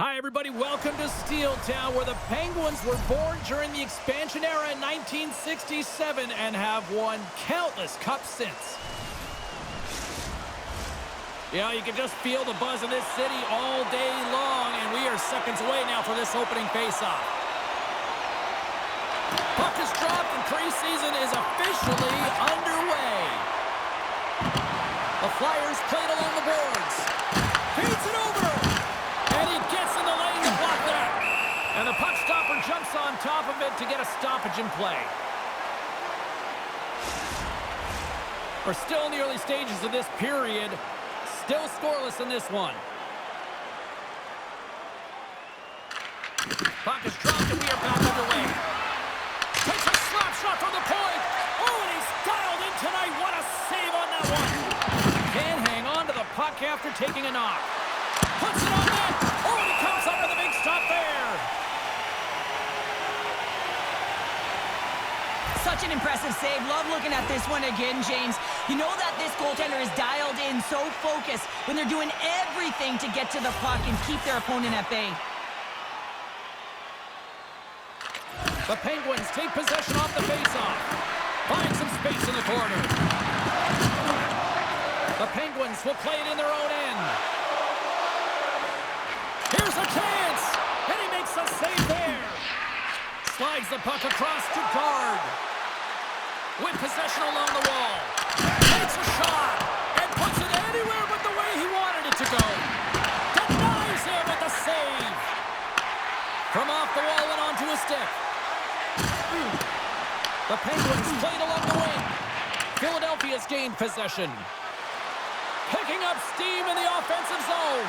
Hi, everybody. Welcome to Steel Town, where the Penguins were born during the expansion era in 1967 and have won countless cups since. Yeah, you can just feel the buzz in this city all day long, and we are seconds away now for this opening faceoff. Puck is dropped, and preseason is officially underway. The Flyers played along the boards. Feeds it over. And he gets in the lane to block that. And the puck stopper jumps on top of it to get a stoppage in play. We're still in the early stages of this period. Still scoreless in this one. Puck is dropped and we are back underway. Takes a slap shot from the point. Oh, and he's dialed in tonight. What a save on that one. Can't hang on to the puck after taking a knock. Puts it on net. Oh, and he comes up with a big stop there. Such an impressive save. Love looking at this one again, James. You know that this goaltender is dialed in, so focused when they're doing everything to get to the puck and keep their opponent at bay. The Penguins take possession off the faceoff. Find some space in the corner. The Penguins will play it in their own end. Here's a chance, and he makes a save there. Slides the puck across to guard. With possession along the wall. Takes a shot, and puts it anywhere but the way he wanted it to go. Denies him with the save. From off the wall and onto a stick. The Penguins played along the wing. Philadelphia's gained possession. Picking up steam in the offensive zone.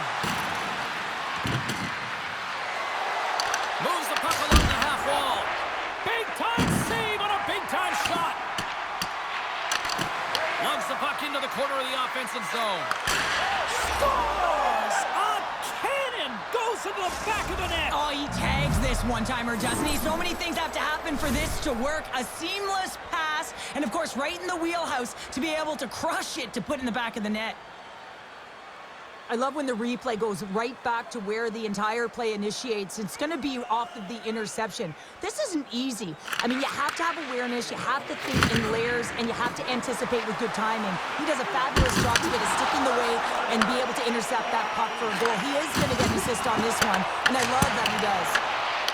Moves the puck along the half wall. Big-time save on a big-time shot. Lugs the puck into the corner of the offensive zone. Scores! A cannon goes into the back of the net. Oh, he tags this one-timer, doesn't he? So many things have to happen for this to work. A seamless pass, and of course, right in the wheelhouse to be able to crush it to put in the back of the net. I love when the replay goes right back to where the entire play initiates. It's going to be off of the interception. This isn't easy. I mean, you have to have awareness, you have to think in layers, and you have to anticipate with good timing. He does a fabulous job to get a stick in the way and be able to intercept that puck for a goal. He is going to get an assist on this one, and I love that he does.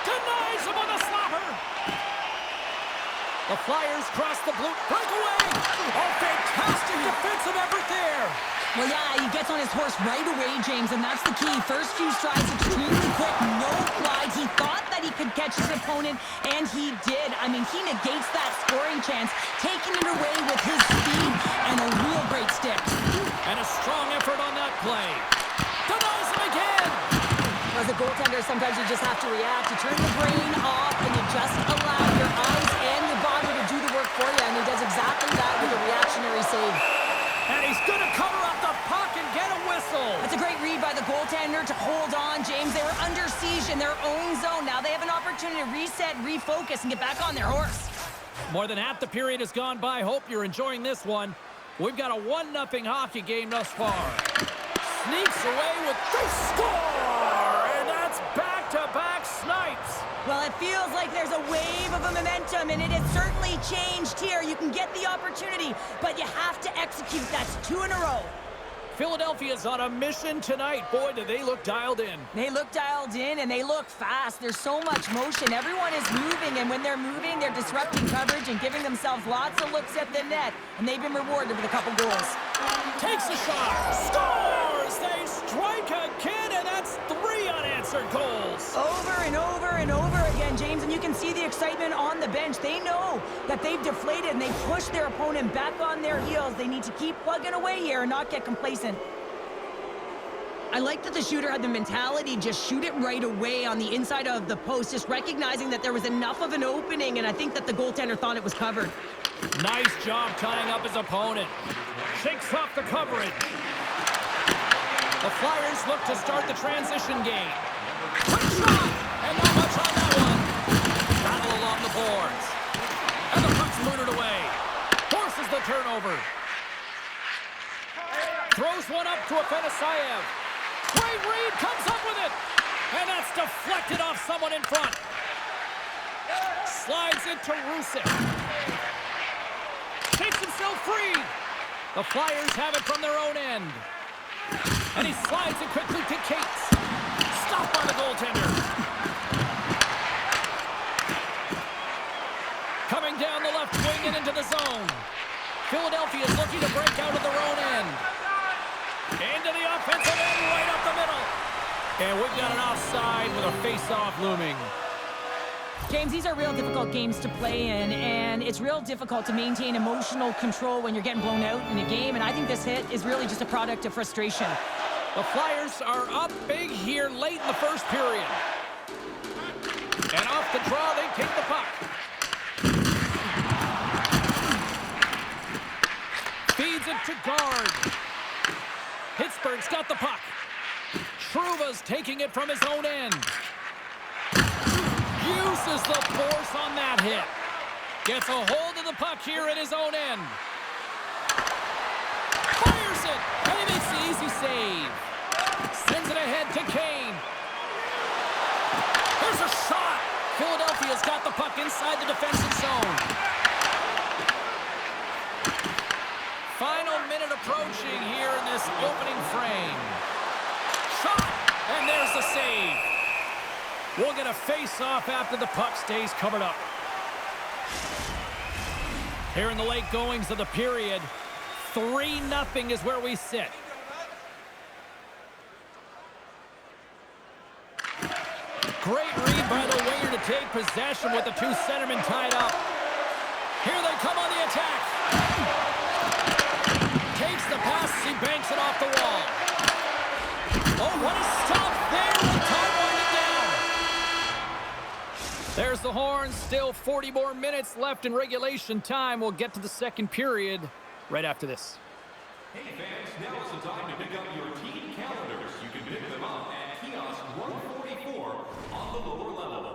Denies him on the slapper. The Flyers cross the blue breakaway. Oh, fantastic defensive effort there. Well, yeah, he gets on his horse right away, James, and that's the key. First few strides, extremely quick, no glide. He thought that he could catch his opponent, and he did. I mean, he negates that scoring chance, taking it away with his speed and a real great stick. And a strong effort on that play. Denies him again. As a goaltender, sometimes you just have to react. You turn the brain off, and you just allow your eyes and your body to do the work for you, and he does exactly that with a reactionary save. And he's going to cover up the puck and get a whistle. That's a great read by the goaltender to hold on, James. They were under siege in their own zone. Now they have an opportunity to reset, refocus, and get back on their horse. More than half the period has gone by. Hope you're enjoying this one. We've got a 1-0 hockey game thus far. Sneaks away with the score! And that's back-to-back snipes. Well, it feels like there's a wave of a momentum, and it has certainly changed here. You can get the opportunity, but you have to execute. That's 2 in a row. Philadelphia's on a mission tonight. Boy, do they look dialed in. They look dialed in, and they look fast. There's so much motion. Everyone is moving, and when they're moving, they're disrupting coverage and giving themselves lots of looks at the net, and they've been rewarded with a couple goals. Takes a shot. Scores! They strike again, and that's 3 unanswered goals. Over and over and over again, James, and you can see the excitement on the bench. They know that they've deflated, and they pushed their opponent back on their heels. They need to keep plugging away here and not get complacent. I like that the shooter had the mentality, just shoot it right away on the inside of the post, just recognizing that there was enough of an opening, and I think that the goaltender thought it was covered. Nice job tying up his opponent. Shakes off the coverage. The Flyers look to start the transition game. Quick shot! And not much on that one. Battle along the boards. And the puck's mooted away. Forces the turnover. Throws one up to Afanasayev. Great read, comes up with it. And that's deflected off someone in front. Slides it to Rusick. Takes himself free. The Flyers have it from their own end. And he slides it quickly to Cates. Stopped by the goaltender. Coming down the left wing and into the zone. Philadelphia is looking to break out of their own end. Into the offensive end, right up the middle. And we've got an offside with a face-off looming. James, these are real difficult games to play in, and it's real difficult to maintain emotional control when you're getting blown out in a game, and I think this hit is really just a product of frustration. The Flyers are up big here late in the first period. And off the draw, they take the puck. Feeds it to guard. Pittsburgh's got the puck. Trouba's taking it from his own end. Uses the force on that hit. Gets a hold of the puck here at his own end. Fires it, and he makes the easy save. Sends it ahead to Kane. There's a shot. Philadelphia's got the puck inside the defensive zone. Final minute approaching here in this opening frame. Shot, and there's the save. We'll get a face-off after the puck stays covered up. Here in the late goings of the period, 3-0 is where we sit. Great read by the winger to take possession with the two centermen tied up. Here they come on the attack. Takes the pass, he banks it off the wall. Oh, what a stop there with time winding down. There's the horn. Still 40 more minutes left in regulation time. We'll get to the second period right after this. Hey fans, now is the time to pick up your team calendars. You can pick them up at kiosk 144 on the lower level.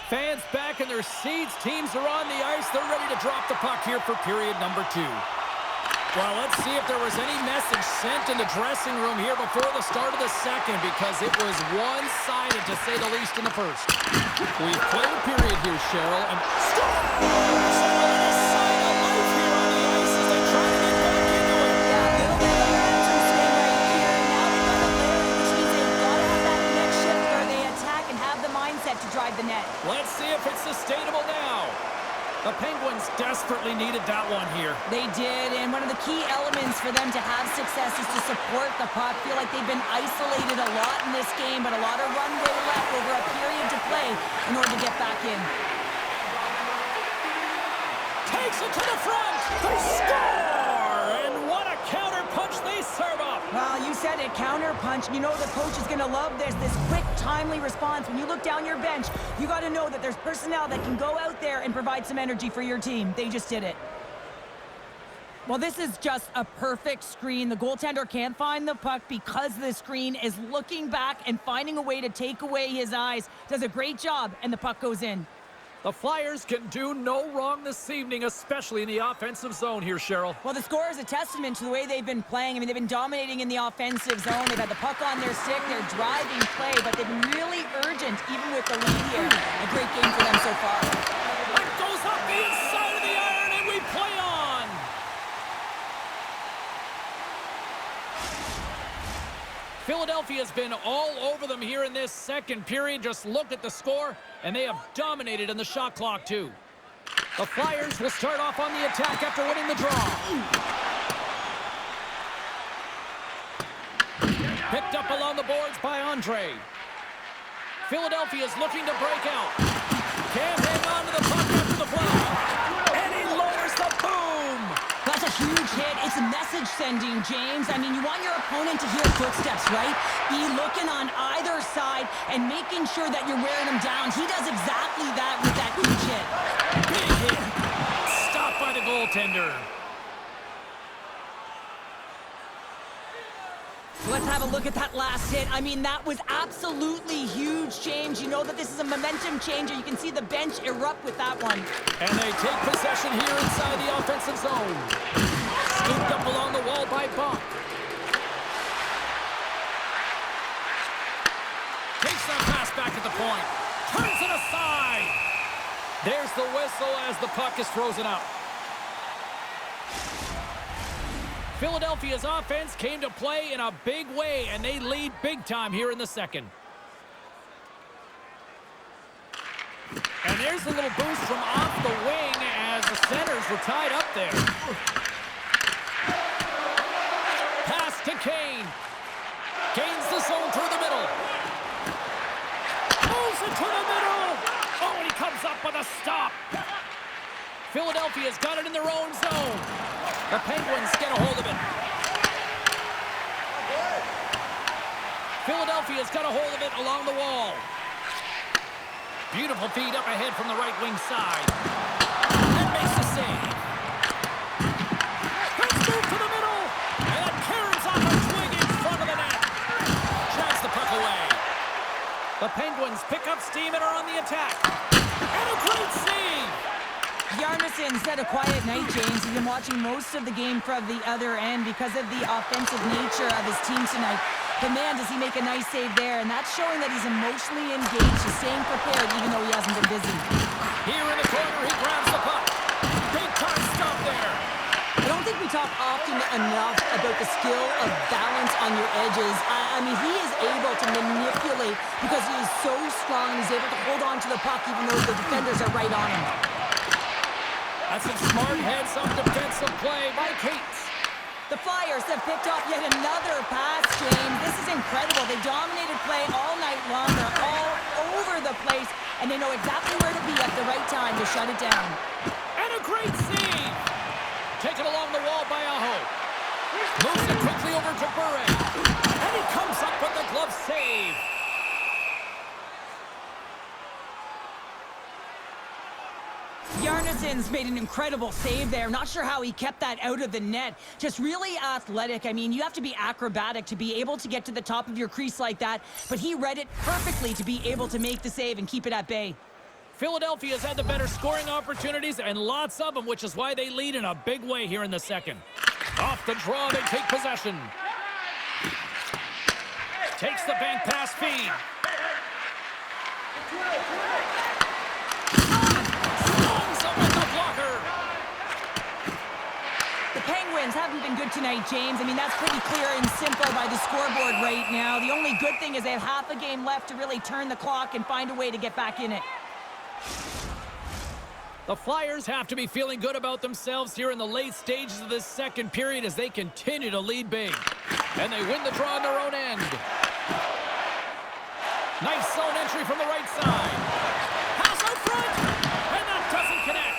Fans back in their seats. Teams are on the ice. They're ready to drop the puck here for period number 2. Well, let's see if there was any message sent in the dressing room here before the start of the second, because it was one-sided, to say the least, in the first. We've played a period here, Cheryl, and scores! A sign of life here on the ice as they try to get back into it. Yeah, a little bit of momentum swing right here. Now they've got a Larry, which means they've got to have that next shift where they attack and have the mindset to drive the net. Let's see if it's sustainable now. The Penguins desperately needed that one here. They did, and one of the key elements for them to have success is to support the puck. Feel like they've been isolated a lot in this game, but a lot of runway left over a period to play in order to get back in. Takes it to the front. They score! And what a counter punch they serve up. Well, you said it, counter punch. You know the coach is going to love this quick, timely response. When you look down your bench, you got to know that there's personnel that can go out there and provide some energy for your team. They just did it. Well, this is just a perfect screen. The goaltender can't find the puck because the screen is looking back and finding a way to take away his eyes. Does a great job, and the puck goes in. The Flyers can do no wrong this evening, especially in the offensive zone here, Cheryl. Well, the score is a testament to the way they've been playing. I mean, they've been dominating in the offensive zone. They've had the puck on their stick. They're driving play, but they've been really urgent, even with the lead here. A great game for them so far. Puck goes Philadelphia's been all over them here in this second period. Just look at the score, and they have dominated in the shot clock, too. The Flyers will start off on the attack after winning the draw. Picked up along the boards by Andre. Philadelphia's looking to break out. Can't hang on to the puck after the play. And he lowers the boom. That's a huge hit. It's a message sending, James. I mean, you want your opponent to hear footsteps, right? Be looking on either side and making sure that you're wearing them down. He does exactly that with that huge hit. Big hit. Stopped by the goaltender. Let's have a look at that last hit. I mean, that was absolutely huge, James. You know that this is a momentum changer. You can see the bench erupt with that one. And they take possession here inside the offensive zone. Scooped up along the wall by Buck. Takes that pass back at the point. Turns it aside. There's the whistle as the puck is frozen up. Philadelphia's offense came to play in a big way, and they lead big time here in the second. And there's a little boost from off the wing as the centers were tied up there. Pass to Kane. Gains the zone through the middle. Moves it to the middle. Oh, and he comes up with a stop. Philadelphia's got it in their own zone. The Penguins get a hold of it. Philadelphia's got a hold of it along the wall. Beautiful feed up ahead from the right wing side. And makes the save. Let's move to the middle. And it carries off a swing in front of the net. Drags the puck away. The Penguins pick up steam and are on the attack. And a great save. Yarnison said a quiet night, James. He's been watching most of the game from the other end because of the offensive nature of his team tonight. But man, does he make a nice save there, and that's showing that he's emotionally engaged. He's staying prepared even though he hasn't been busy. Here in the corner, he grabs the puck. Big time stop there. I don't think we talk often enough about the skill of balance on your edges. I mean, he is able to manipulate because he is so strong and he's able to hold on to the puck even though the defenders are right on him. That's some smart heads-up defensive play by Cates. The Flyers have picked off yet another pass, James. This is incredible. They dominated play all night long. They're all over the place, and they know exactly where to be at the right time to shut it down. And a great save. Taken along the wall by Aho. Moves it quickly over to Bure. And he comes up with the glove save. Yarnison's made an incredible save there. Not sure how he kept that out of the net. Just really athletic. I mean, you have to be acrobatic to be able to get to the top of your crease like that, but he read it perfectly to be able to make the save and keep it at bay. Philadelphia's had the better scoring opportunities and lots of them, which is why they lead in a big way here in the second. Off the draw, they take possession. Takes the bank pass feed. The Penguins haven't been good tonight, James. I mean, that's pretty clear and simple by the scoreboard right now. The only good thing is they have half a game left to really turn the clock and find a way to get back in it. The Flyers have to be feeling good about themselves here in the late stages of this second period as they continue to lead big. And they win the draw on their own end. Nice zone entry from the right side. Pass out front! And that doesn't connect.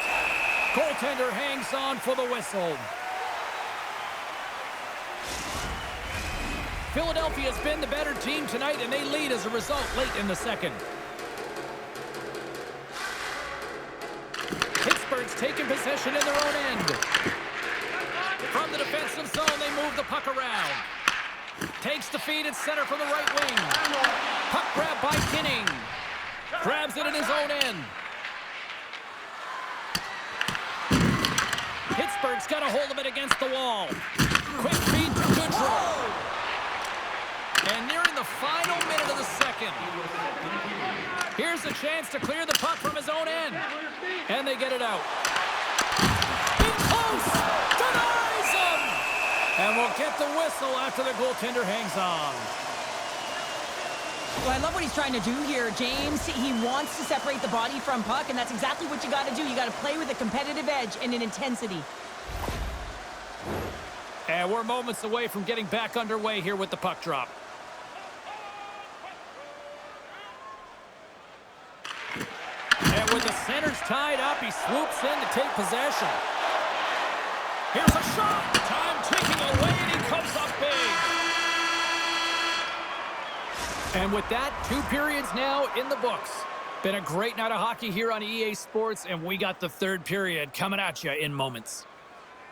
Goaltender hangs on for the whistle. Philadelphia's been the better team tonight, and they lead as a result late in the second. Pittsburgh's taking possession in their own end. From the defensive zone, they move the puck around. Takes the feed at center from the right wing. Puck grab by Kinning. Grabs it in his own end. Pittsburgh's got a hold of it against the wall. Quick feed to Goodrow. And nearing the final minute of the second. Here's a chance to clear the puck from his own end. And they get it out. In close! Denies him! And we'll get the whistle after the goaltender hangs on. Well, I love what he's trying to do here, James. He wants to separate the body from puck, and that's exactly what you got to do. You got to play with a competitive edge and an intensity. And we're moments away from getting back underway here with the puck drop. And with the centers tied up, he swoops in to take possession. Here's a shot. Time ticking away, and he comes up big. And with that, 2 periods now in the books. Been a great night of hockey here on EA Sports, and we got the 3rd period coming at you in moments.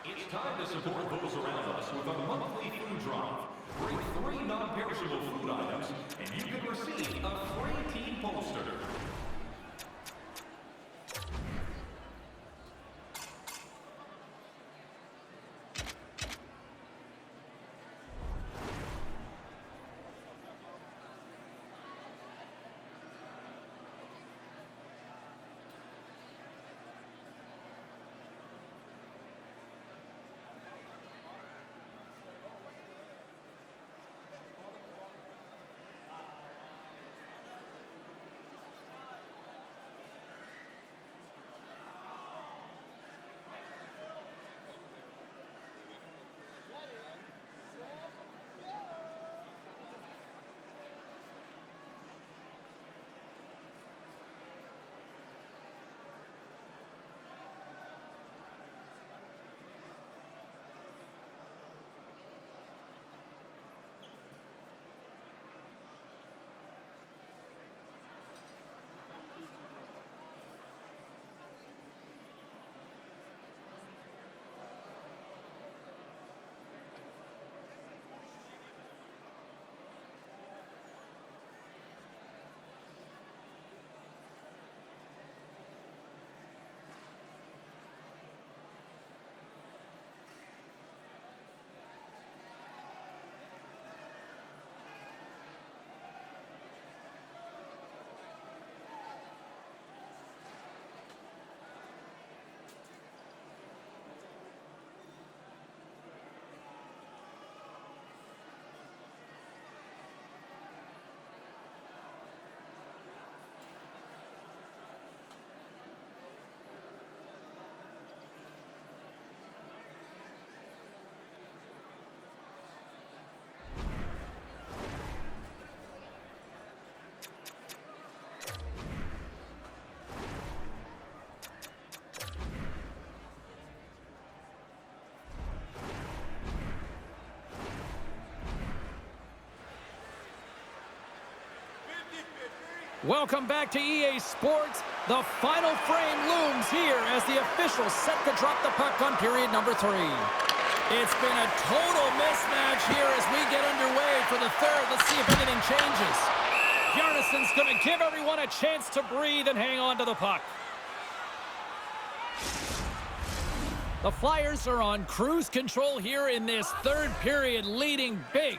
It's time to support those around us with a monthly food drive. Bring 3 non-perishable food items, and you can receive a free team poster. Welcome back to EA Sports. The final frame looms here as the officials set to drop the puck on period number 3. It's been a total mismatch here as we get underway for the 3rd. Let's see if anything changes. Bjarnason's going to give everyone a chance to breathe and hang on to the puck. The Flyers are on cruise control here in this 3rd period, leading big.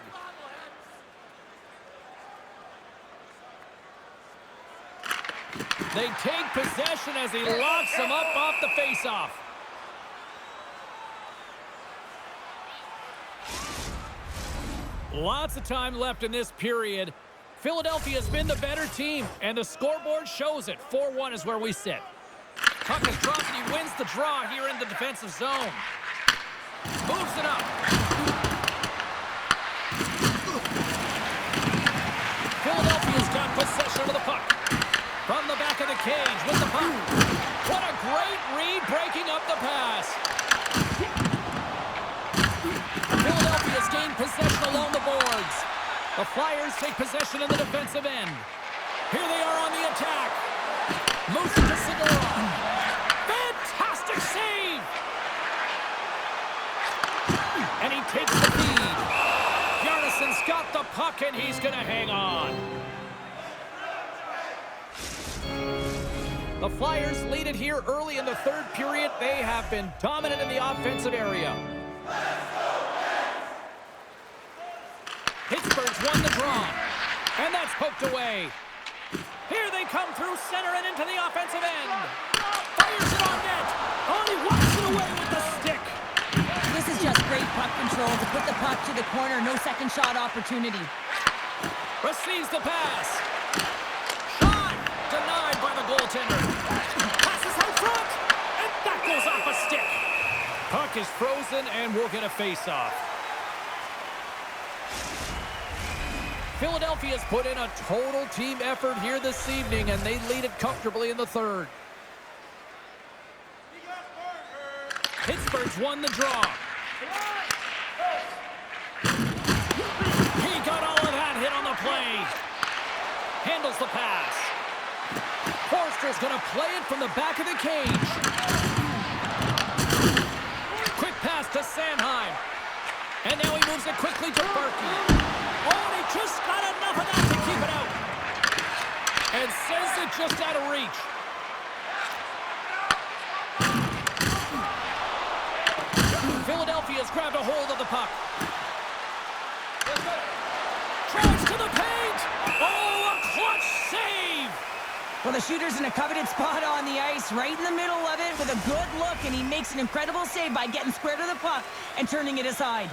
They take possession as he locks them up off the faceoff. Lots of time left in this period. Philadelphia's been the better team, and the scoreboard shows it. 4-1 is where we sit. Puck is dropped, and he wins the draw here in the defensive zone. Moves it up. Philadelphia's got possession of the puck. From the back of the cage with the puck. What a great read, breaking up the pass. Philadelphia's gained possession along the boards. The Flyers take possession in the defensive end. Here they are on the attack. Moves it to Segura. Fantastic save! And he takes the feed. Bjarnason's got the puck, and he's going to hang on. The Flyers lead it here early in the 3rd period. They have been dominant in the offensive area. Pittsburgh's won the draw. And that's poked away. Here they come through center and into the offensive end. Fires it on net. Oh, he walks it away with the stick. This is just great puck control to put the puck to the corner. No second shot opportunity. Receives the pass. Shot! Denied by the goaltender. Passes out front, and that goes off a stick. Puck is frozen, and we'll get a face-off. Philadelphia's put in a total team effort here this evening, and they lead it comfortably in the third. Pittsburgh's won the draw. He got all of that hit on the play. Handles the pass. Forster's going to play it from the back of the cage. Quick pass to Sanheim. And now he moves it quickly to Berkey. Oh, and he just got enough of that to keep it out. And sends it just out of reach. Philadelphia's grabbed a hold of the puck. Drives to the paint. Oh, a clutch save. Well, the shooter's in a coveted spot on the ice, right in the middle of it with a good look, and he makes an incredible save by getting square to the puck and turning it aside.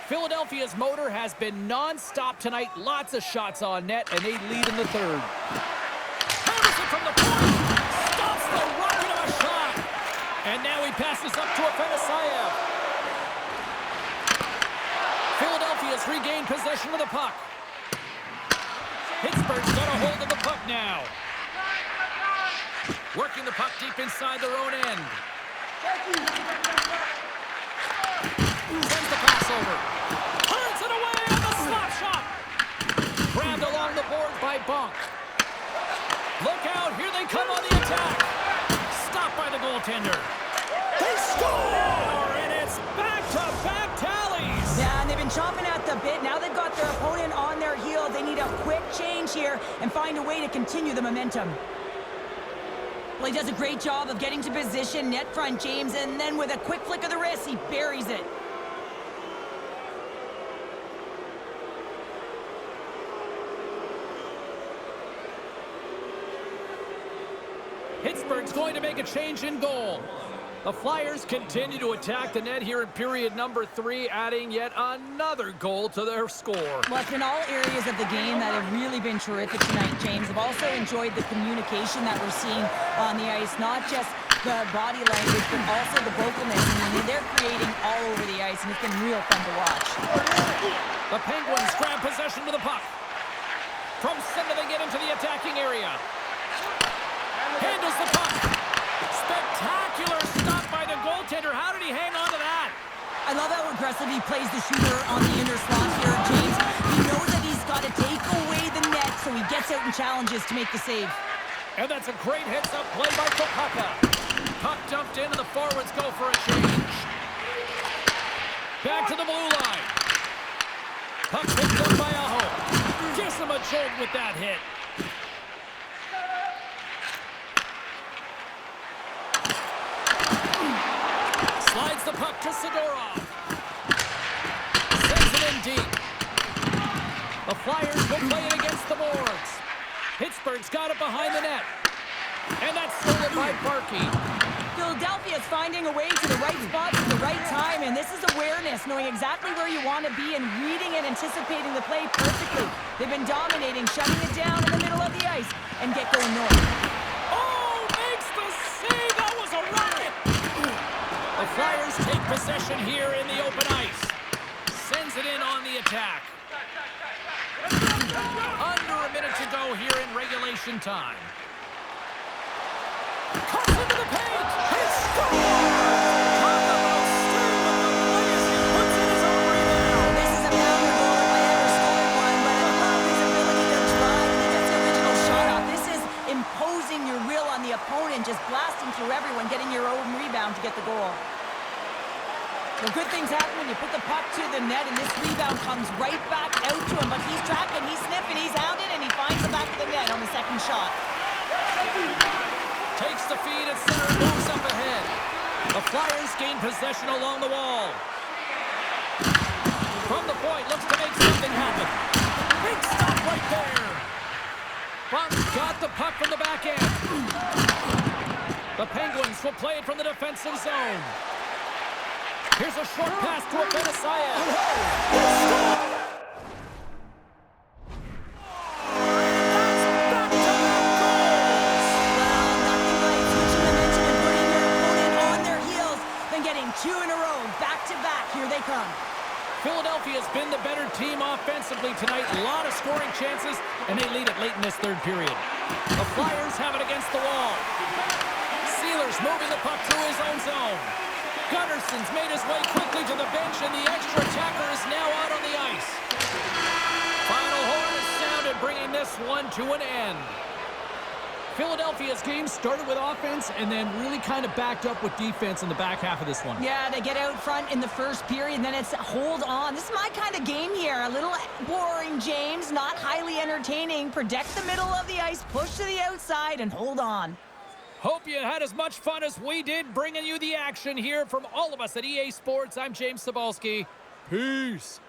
Philadelphia's motor has been non-stop tonight. Lots of shots on net, and they lead in the third. Hammers it from the point. Stops the rocket of a shot. And now he passes up to Afanasayev. Philadelphia's regained possession of the puck. Pittsburgh's got a hold of the puck now. Working the puck deep inside their own end. Sends the pass over. Turns it away on the slap shot. Grabbed along the boards by Bunk. Look out, here they come on the attack. Stopped by the goaltender. They score, and it's back-to-back tallies. Yeah, and they've been chomping at the bit. Now they've got their opponent on their heels. They need a quick change here and find a way to continue the momentum. Well, he does a great job of getting to position, net front James, and then with a quick flick of the wrist, he buries it. Pittsburgh's going to make a change in goal. The Flyers continue to attack the net here in period number 3, adding yet another goal to their score. Well, it's been all areas of the game that have really been terrific tonight, James. I've also enjoyed the communication that we're seeing on the ice, not just the body language, but also the vocalness. I mean, they're creating all over the ice, and it's been real fun to watch. The Penguins grab possession to the puck. From center, they get into the attacking area. Handles the puck. Spectacular stop by the goaltender. How did he hang on to that? I love how aggressive he plays the shooter on the inner slot here, James. He knows that he's got to take away the net, so he gets out and challenges to make the save. And that's a great heads-up play by Kopaka. Puck dumped in, and the forwards go for a change. Back to the blue line. Puck picked up by Aho. Gives him a jolt with that hit. Slides the puck to Sidorov. Sends it in deep. The Flyers will play it against the boards. Pittsburgh's got it behind the net. And that's stolen by Berkey. Philadelphia is finding a way to the right spot at the right time, and this is awareness, knowing exactly where you want to be and reading and anticipating the play perfectly. They've been dominating, shutting it down in the middle of the ice, and get going north. Oh, makes the save! That was a rocket! The Flyers take possession here in the open ice. Sends it in on the attack. Under a minute to go here in regulation time. Cuts into the paint! He scores! Talk about steam with the place! He puts in his own rebound! This is a power goal if I ever scored one, but I love his ability to drive and he gets the original shot off. This is imposing your will on the opponent, just blasting through everyone, getting your own rebound to get the goal. Well, good things happen when you put the puck to the net, and this rebound comes right back out to him, but he's tracking, he's sniffing, he's hounding, and he finds the back of the net on the second shot. Takes the feed at center and moves up ahead. The Flyers gain possession along the wall. From the point, looks to make something happen. Big stop right there. Bunk got the puck from the back end. The Penguins will play it from the defensive zone. Here's a short pass to Afanasayev. row. Back-to-back. Here they come. Philadelphia's been the better team offensively tonight. A lot of scoring chances, and they lead it late in this third period. The Flyers have it against the wall. Sealer's moving the puck through his own zone. Gunnarson's made his way quickly to the bench, and the extra attacker is now out on the ice. Final horn is sounded, bringing this one to an end. Philadelphia's game started with offense and then really kind of backed up with defense in the back half of this one. Yeah, they get out front in the first period, and then it's hold on. This is my kind of game here. A little boring, James, not highly entertaining. Protect the middle of the ice, push to the outside, and hold on. Hope you had as much fun as we did bringing you the action here from all of us at EA Sports. I'm James Cebulski. Peace.